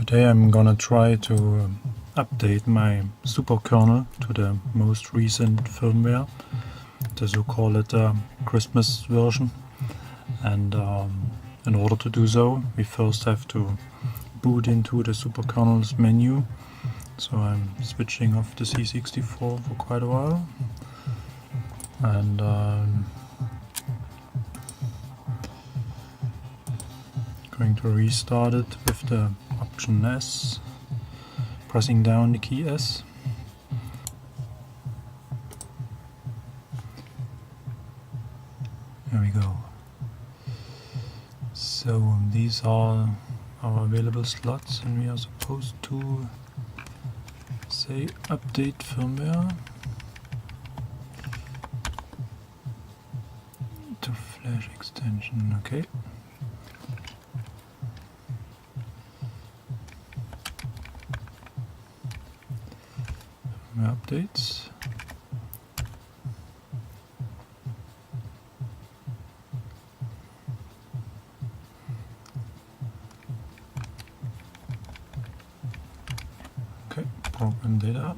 Today I'm gonna try to update my Superkernal to the most recent firmware, the so-called Christmas version. And in order to do so, we first have to boot into the Superkernel's menu. So I'm switching off the C64 for quite a while, and going to restart it with the option S, pressing down the key S. There we go. So these are our available slots, and we are supposed to say update firmware to flash extension. Okay. Firmware updates. Okay, program data.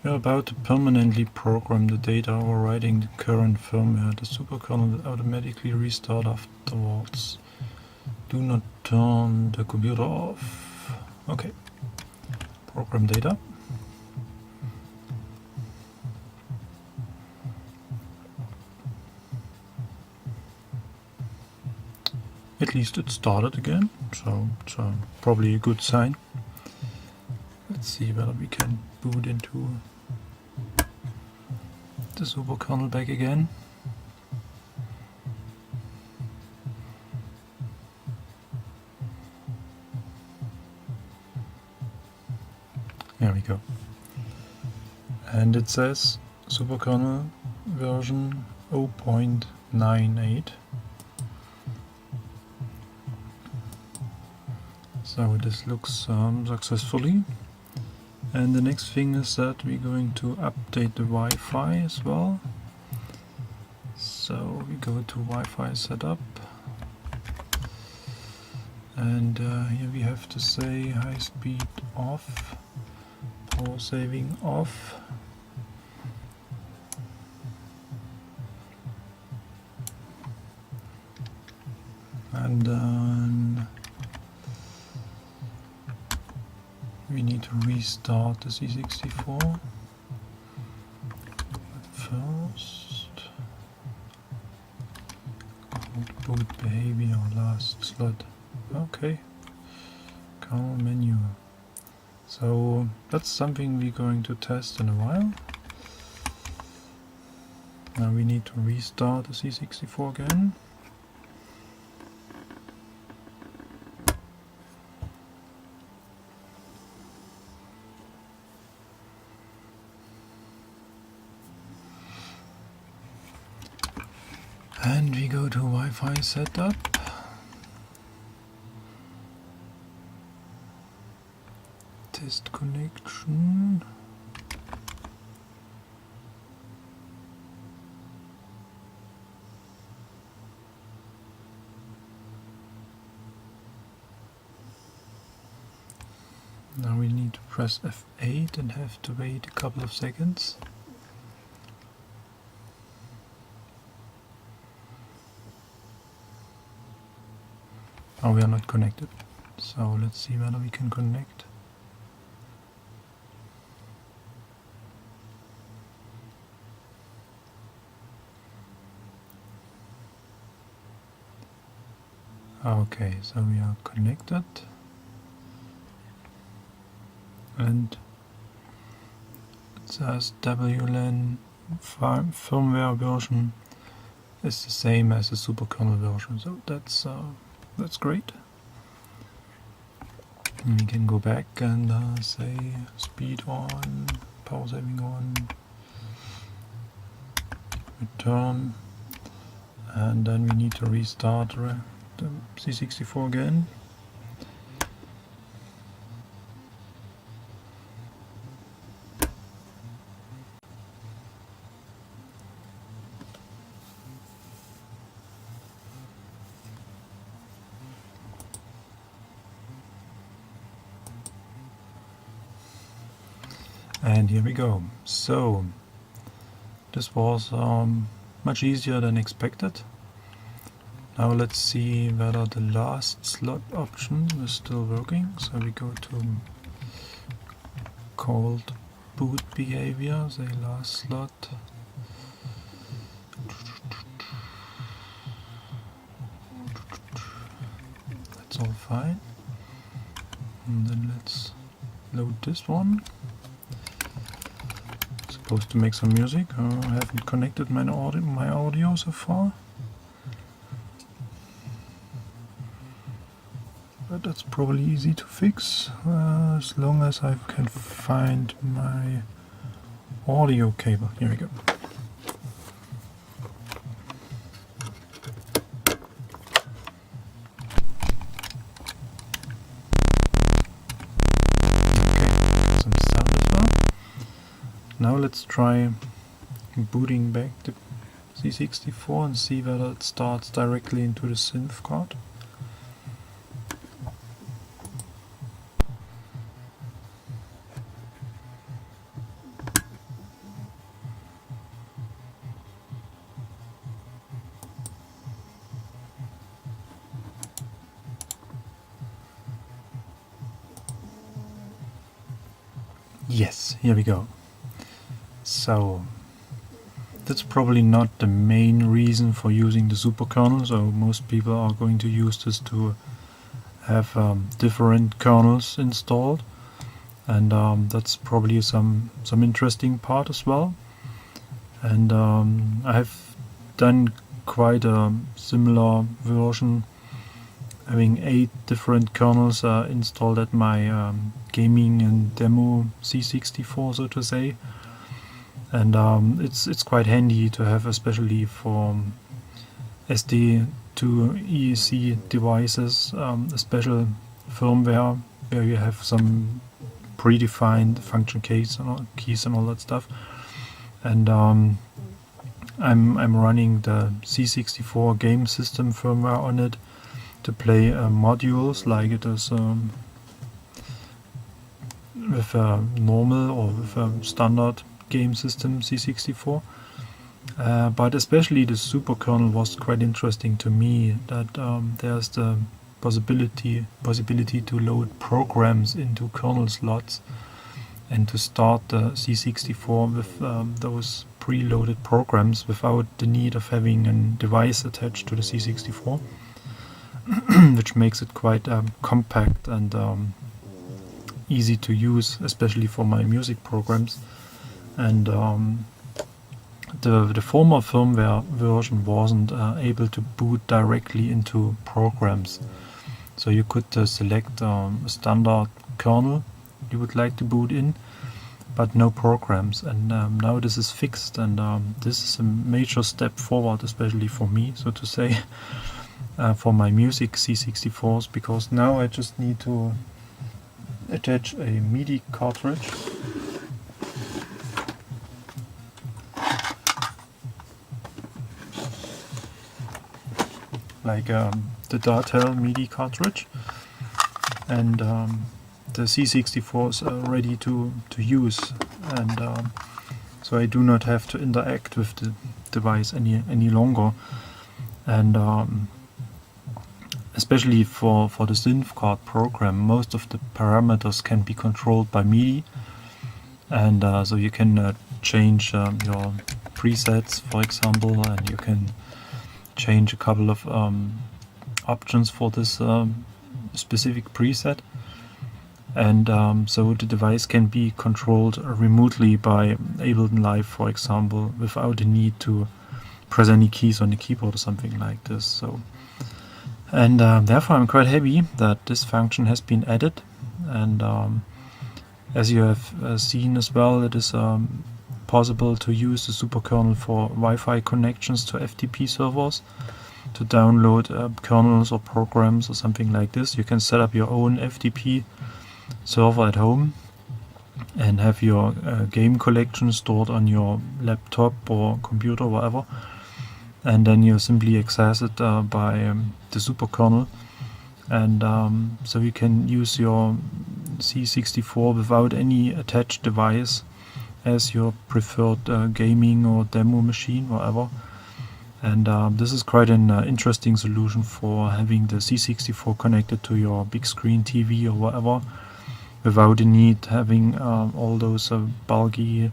We are about to permanently program the data overriding the current firmware. The superkernel will automatically restart afterwards. Do not turn the computer off. Okay. Program data. At least it started again, so it's probably a good sign. Let's see whether we can boot into the superkernel back again. There we go. And it says superkernel version 0.98. So this looks successfully. And the next thing is that we're going to update the Wi-Fi as well. So we go to Wi-Fi setup, and here we have to say high speed off, power saving off, and then we need to restart the C64. But first, cold boot behavior, last slot. Okay, kernel menu. So that's something we're going to test in a while. Now we need to restart the C64 again. And we go to Wi-Fi setup. Test connection. Now we need to press F8 and have to wait a couple of seconds. Oh, we are not connected, so let's see whether we can connect. Okay, so we are connected, and it says WLAN firmware version is the same as the superkernel version, so that's great. And we can go back and say speed on, power saving on, return, and then we need to restart the C64 again. And here we go. So this was much easier than expected. Now let's see whether the last slot option is still working. So we go to cold boot behavior, say last slot. That's all fine. And then let's load this one. Supposed to make some music. I haven't connected my audio so far. But that's probably easy to fix, as long as I can find my audio cable. Here we go. Okay, some sound as well. Now let's try booting back the C64 and see whether it starts directly into the synth card. Yes, here we go. So that's probably not the main reason for using the superkernel. So most people are going to use this to have different kernels installed, and that's probably some interesting part as well. And I have done quite a similar version, having 8 different kernels installed at my gaming and demo C64, so to say. And it's quite handy to have, especially for SD to EEC devices, a special firmware where you have some predefined function keys and all that stuff. And I'm running the C64 game system firmware on it to play modules like it is with a normal or with a standard game system C64. But especially the superkernel was quite interesting to me, that there's the possibility to load programs into kernel slots and to start the C64 with those preloaded programs without the need of having a device attached to the C64. Which makes it quite compact and easy to use, especially for my music programs. And the former firmware version wasn't able to boot directly into programs. So you could select a standard kernel you would like to boot in, but no programs. And now this is fixed, and this is a major step forward, especially for me, so to say. For my music C64s, because now I just need to attach a MIDI cartridge like the Dartel MIDI cartridge, and the C64 is ready to use, and so I do not have to interact with the device any longer. And especially for the synth card program, most of the parameters can be controlled by MIDI, and so you can change your presets, for example, and you can change a couple of options for this specific preset. And so the device can be controlled remotely by Ableton Live, for example, without the need to press any keys on the keyboard or something like this. So, and therefore I'm quite happy that this function has been added. And as you have seen as well, it is possible to use the superkernel for Wi-Fi connections to FTP servers to download kernels or programs or something like this. You can set up your own FTP server at home and have your game collection stored on your laptop or computer or whatever, and then you simply access it by the superkernel, and so you can use your C64 without any attached device as your preferred gaming or demo machine, whatever. And this is quite an interesting solution for having the C64 connected to your big screen TV or whatever, without the need having all those bulky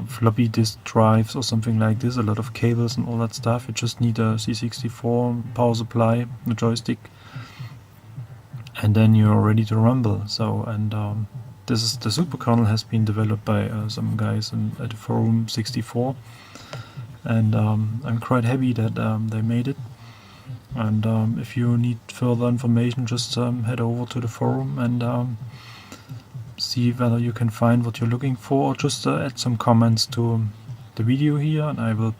floppy disk drives or something like this, a lot of cables and all that stuff. You just need a C64 power supply, a joystick, and then you're ready to rumble. So, and this is the Superkernal has been developed by some guys at the Forum 64, and I'm quite happy that they made it. And if you need further information, just head over to the forum and see whether you can find what you're looking for, or just add some comments to the video here, and I will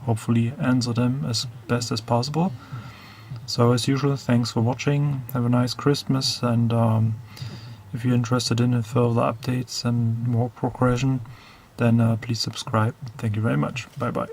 hopefully answer them as best as possible. So as usual, thanks for watching, have a nice Christmas, and if you're interested in further updates and more progression, then please subscribe. Thank you very much. Bye bye.